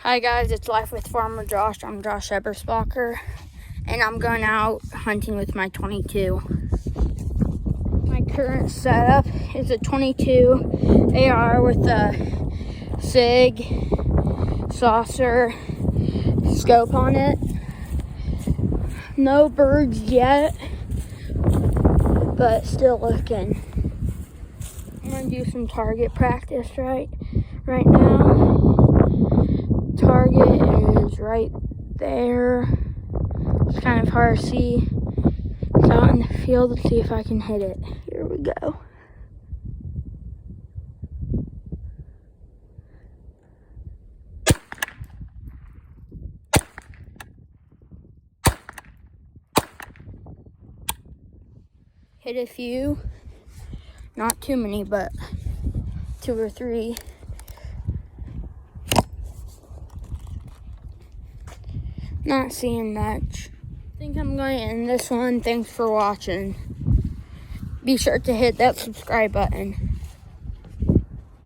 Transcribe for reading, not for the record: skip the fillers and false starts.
Hi guys, it's Life with Farmer Josh. I'm Josh Eberspacher, and I'm going out hunting with my 22. My current setup is a 22 AR with a SIG saucer scope on it. No birds yet, but still looking. I'm gonna do some target practice right now. Target is right there. It's kind of hard to see. It's out in the field. Let's see if I can hit it. Here we go. Hit a few. Not too many, but 2 or 3. Not seeing much. I think I'm going to end this one. Thanks for watching. Be sure to hit that subscribe button.